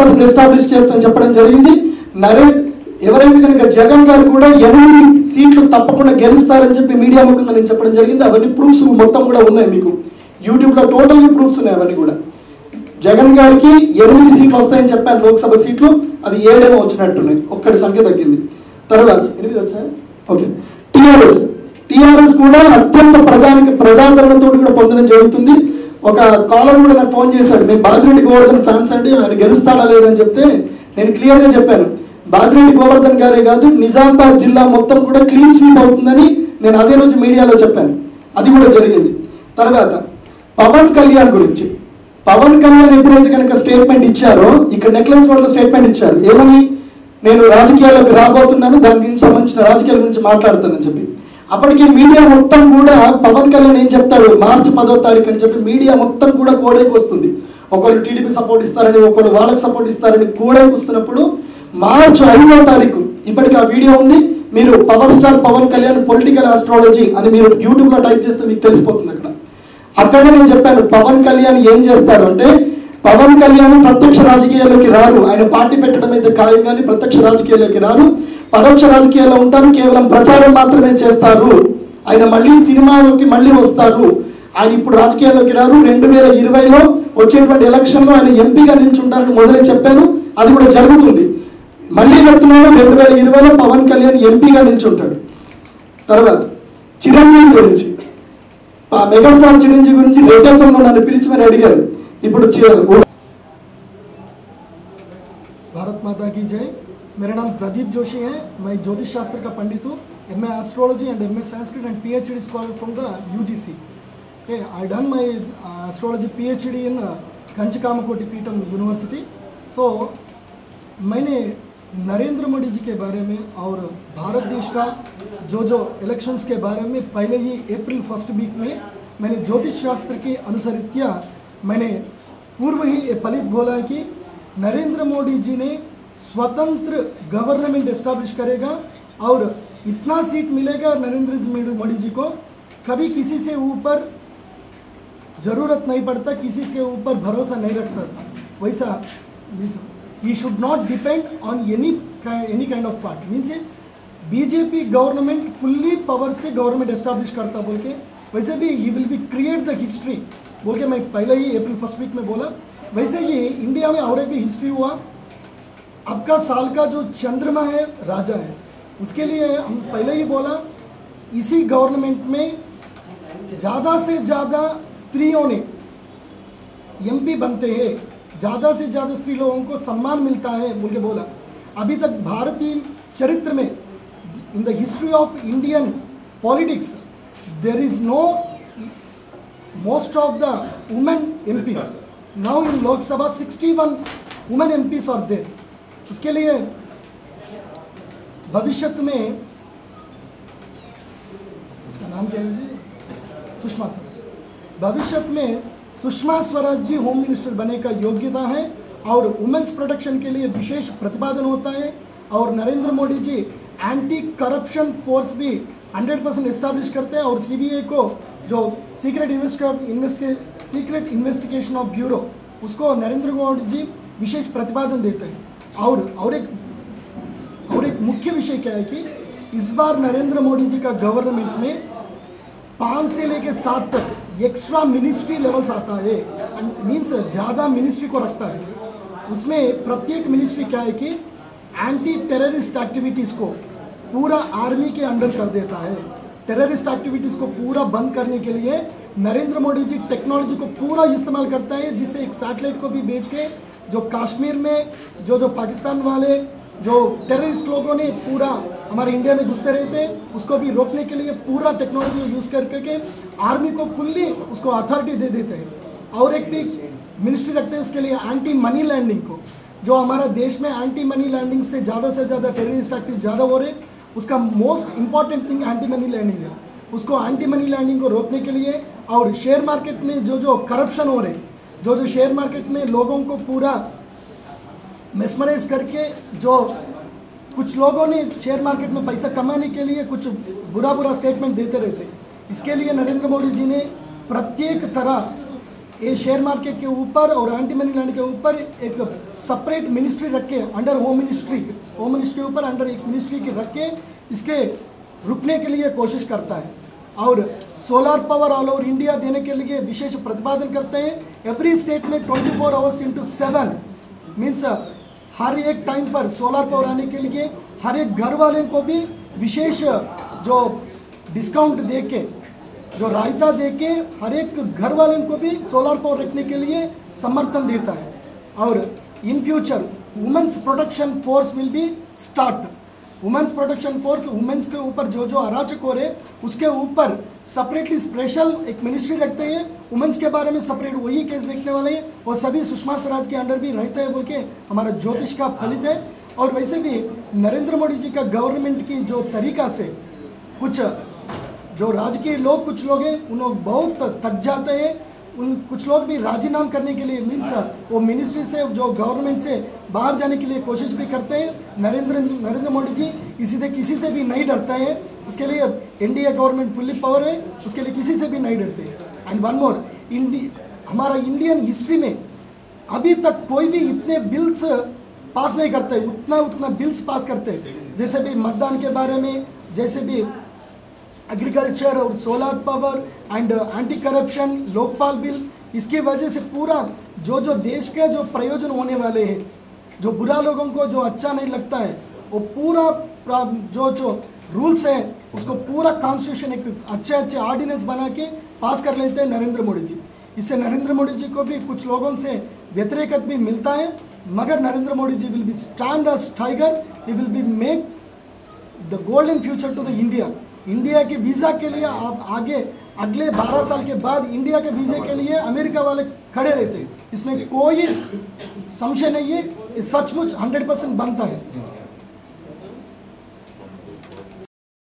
100% establish చేస్తామని చెప్పడం జరిగింది. ఎవరైతే కనుక జగన్ గారు కూడా 8 సీట్లు తప్పకుండా గెలుస్తారని చెప్పి మీడియా ముఖంగా నేను చెప్పడం జరిగింది. అవన్నీ ప్రూఫ్స్ మొత్తం కూడా ఉన్నాయి, మీకు యూట్యూబ్ లో టోటల్ ప్రూఫ్స్ ఉన్నాయి. అవన్నీ కూడా జగన్ గారికి 8 సీట్లు వస్తాయని చెప్పాను, లోక్సభ సీట్లు, అది 7 వచ్చినట్టున్నాయి, ఒక్కటి సంఖ్య తగ్గింది. తర్వాత 8 వచ్చాయి. ఓకే, టిఆర్ఎస్ కూడా అత్యంత ప్రజాదరణతో కూడా పొందడం జరుగుతుంది. ఒక కాలర్ కూడా నాకు ఫోన్ చేశాడు, మేము బాజిరెడ్డి గోవర్ధన్ ఫ్యాన్స్ అండి, ఆయన గెలుస్తాడా లేదని చెప్తే నేను క్లియర్ గా చెప్పాను, బాజిరెడ్డి గోవర్ధన్ గారే కాదు నిజామాబాద్ జిల్లా మొత్తం కూడా క్లీన్ స్వీప్ అవుతుందని నేను అదే రోజు మీడియాలో చెప్పాను, అది కూడా జరిగింది. తర్వాత పవన్ కళ్యాణ్ గురించి, పవన్ కళ్యాణ్ ఎప్పుడైతే కనుక స్టేట్మెంట్ ఇచ్చారో, ఇక్కడ నెక్లెస్ రోడ్ లో స్టేట్మెంట్ ఇచ్చారు, ఏమని, నేను రాజకీయాల్లోకి రాబోతున్నాను, దానికి సంబంధించిన రాజకీయాల గురించి మాట్లాడుతానని చెప్పి. అప్పటికి మీడియా మొత్తం కూడా పవన్ కళ్యాణ్ ఏం చెప్తాడు, మార్చి 10వ తారీఖు అని చెప్పి మీడియా మొత్తం కూడా కోడైకి వస్తుంది. ఒకళ్ళు టీడీపీ సపోర్ట్ ఇస్తారని, ఒకళ్ళు వాళ్ళకి సపోర్ట్ ఇస్తారని కోడైకి వస్తున్నప్పుడు మార్చి 5వ తారీఖు, ఇప్పటికి ఆ వీడియో ఉంది, మీరు power star Pawan Kalyan political astrology అని మీరు యూట్యూబ్ లో టైప్ చేస్తే మీకు తెలిసిపోతుంది. అక్కడే నేను చెప్పాను, పవన్ కళ్యాణ్ ఏం చేస్తారు అంటే, పవన్ కళ్యాణ్ ప్రత్యక్ష రాజకీయాల్లోకి రారు, ఆయన పార్టీ పెట్టడం అయితే ఖాయం కానీ ప్రత్యక్ష రాజకీయాల్లోకి రారు, పరోక్ష రాజకీయాల్లో ఉంటారు, కేవలం ప్రచారం మాత్రమే చేస్తారు. ఆయన మళ్ళీ సినిమాలోకి మళ్ళీ వస్తారు, ఆయన ఇప్పుడు రాజకీయాల్లోకి రారు. 2020లో వచ్చేటువంటి ఎలక్షన్ లో ఆయన ఎంపీగా నిల్చుంటారని మొదలే చెప్పాను, అది కూడా జరుగుతుంది. మళ్ళీ చెప్తున్నాను, 2020లో పవన్ కళ్యాణ్ ఎంపీగా నిల్చుంటాడు. తర్వాత చిరంజీవి గురించి, మెగాస్టార్ చిరంజీవి గురించి రెడ్ ఎఫ్ఎం నన్ను పిలిచి మరి అడిగారు. ఇప్పుడు भारत माता की जय। मेरा नाम प्रदीप जोशी है, मैं ज्योतिष शास्त्र का पंडित हूँ, MA astrology and MA Sanskrit and PhD scholar from the UGC. Okay, I done my astrology PhD in Kanchakamakoti Peetham university. So मैंने नरेंद्र मोदी जी के बारे में और भारत देश का जो इलेक्शंस के बारे में पहले ही अप्रैल 1st वीक में मैंने ज्योतिष शास्त्र के अनुसारित्या मैंने पूर्व ही ये फलित बोला कि नरेंद्र मोदी जी ने स्वतंत्र गवर्नमेंट एस्टैब्लिश करेगा और इतना सीट मिलेगा नरेंद्र मोदी जी को, कभी किसी से ऊपर ज़रूरत नहीं पड़ता, किसी से ऊपर भरोसा नहीं रख सकता। वैसा he should not depend on any kind of part, means BJP government fully power से गवर्नमेंट एस्टैब्लिश करता बोल के, वैसे भी ही will be create the history बोल के मैं पहले ही अप्रैल 1st वीक में बोला। वैसे ही इंडिया में और एक भी हिस्ट्री हुआ, अब का साल का जो चंद्रमा है राजा है, उसके लिए हम पहले ही बोला इसी गवर्नमेंट में ज़्यादा से ज़्यादा स्त्रियों ने MP बनते हैं, ज़्यादा से ज़्यादा स्त्री लोगों को सम्मान मिलता है बोल के बोला। अभी तक भारतीय चरित्र में in the history of Indian politics there is no most of the women MPs, now in Lok Sabha 61 women MPs are there. उसके लिए भविष्य में, उसका नाम क्या है जी, सुषमा स्वराज, भविष्य में सुषमा स्वराज जी होम मिनिस्टर बनने का योग्यता है और वुमेन्स प्रोटेक्शन के लिए विशेष प्रतिपादन होता है। और नरेंद्र मोदी जी एंटी करप्शन फोर्स भी 100% एस्टैब्लिश करते हैं और CBI को जो सीक्रेट इन्वेस्टिगेशन ऑफ ब्यूरो उसको नरेंद्र मोदी जी विशेष प्रतिपादन देते हैं। और एक मुख्य विषय क्या है कि इस बार नरेंद्र मोदी जी का गवर्नमेंट में 5 से लेकर 7 तक एक्स्ट्रा मिनिस्ट्री लेवल्स आता है, मीन्स ज़्यादा मिनिस्ट्री को रखता है। उसमें प्रत्येक मिनिस्ट्री क्या है कि एंटी टेररिस्ट एक्टिविटीज़ को पूरा आर्मी के अंडर कर देता है। टेररिस्ट एक्टिविटीज़ को पूरा बंद करने के लिए नरेंद्र मोदी जी टेक्नोलॉजी को पूरा इस्तेमाल करता है, जिससे एक सैटेलाइट को भी भेज के जो कश्मीर में जो पाकिस्तान वाले जो टेररिस्ट लोगों ने पूरा हमारे इंडिया में घुसते रहते हैं उसको भी रोकने के लिए पूरा टेक्नोलॉजी यूज़ करके आर्मी को फुल्ली उसको अथॉरिटी दे देते हैं। और एक भी मिनिस्ट्री रखते हैं उसके लिए एंटी मनी लैंडिंग को, जो हमारा देश में एंटी मनी लैंडिंग से ज़्यादा टेररिस्ट एक्टिव ज़्यादा हो रहे, उसका most important thing anti money laundering है। उसको एंटी मनी लैंडिंग को रोकने के लिए और शेयर मार्केट में जो करप्शन हो रहे, जो शेयर मार्केट में लोगों को पूरा मेस्मराइज करके जो कुछ लोगों ने शेयर मार्केट में पैसा कमाने के लिए कुछ बुरा स्टेटमेंट देते रहते, इसके लिए नरेंद्र मोदी जी ने प्रत्येक तरह ये शेयर मार्केट के ऊपर और एंटी मनी लैंड के ऊपर एक सेपरेट मिनिस्ट्री रख के अंडर होम मिनिस्ट्री के ऊपर अंडर एक मिनिस्ट्री के रख के इसके रुकने के लिए कोशिश करता है। और solar power all over India देने के लिए विशेष प्रतिपादन करते हैं। एवरी स्टेट में 24 आवर्स इंटू 7 मीन्स हर एक टाइम पर सोलर पावर आने के लिए हर एक घर वाले को भी विशेष जो डिस्काउंट दे के, जो रायता दे के हर एक घर वाले को भी सोलर पावर रखने के लिए समर्थन देता है। और in future women's protection force will be start. Women's protection force women's के ऊपर जो जो अराजक हो रहे उसके ऊपर सेपरेटली स्पेशल एक मिनिस्ट्री रखते हैं। वुमेन्स के बारे में सेपरेट वही केस देखने वाले हैं। वो सभी सुषमा स्वराज के अंडर भी रहते हैं बोल के हमारा ज्योतिष का फलित है। और वैसे भी नरेंद्र मोदी जी का गवर्नमेंट की जो तरीका से कुछ जो राजकीय लोग कुछ लोग हैं उन लोग बहुत थक जाते हैं। उन कुछ लोग भी राजीनामा करने के लिए मीन्स वो मिनिस्ट्री से जो गवर्नमेंट से बाहर जाने के लिए कोशिश भी करते हैं। नरेंद्र मोदी जी किसी से भी नहीं डरते हैं। उसके लिए इंडिया गवर्नमेंट फुल्ली पावर है, उसके लिए किसी से भी नहीं डरते। एंड वन मोर, हमारा इंडियन हिस्ट्री में अभी तक कोई भी इतने बिल्स पास नहीं करते, उतना बिल्स पास करते, जैसे भी मतदान के बारे में, जैसे भी एग्रीकल्चर और solar power and anti corruption Lokpal bill. इसकी वजह से पूरा जो देश के जो प्रयोजन होने वाले हैं, जो बुरा लोगों को जो अच्छा नहीं लगता है, वो पूरा जो रूल्स है उसको पूरा कॉन्स्टिट्यूशन एक अच्छे ऑर्डिनेंस बना के पास कर लेते हैं नरेंद्र मोदी जी। इससे नरेंद्र मोदी जी को भी कुछ लोगों से व्यतिरेकत भी मिलता है, मगर Narendra Modi ji will be stand as tiger. He will be make the golden future to the India के वीज़ा के लिए आप आगे अगले 12 साल के बाद इंडिया के वीज़े के लिए अमेरिका वाले खड़े रहते हैं। इसमें कोई संशय नहीं है, सचमुच 100% बनता है।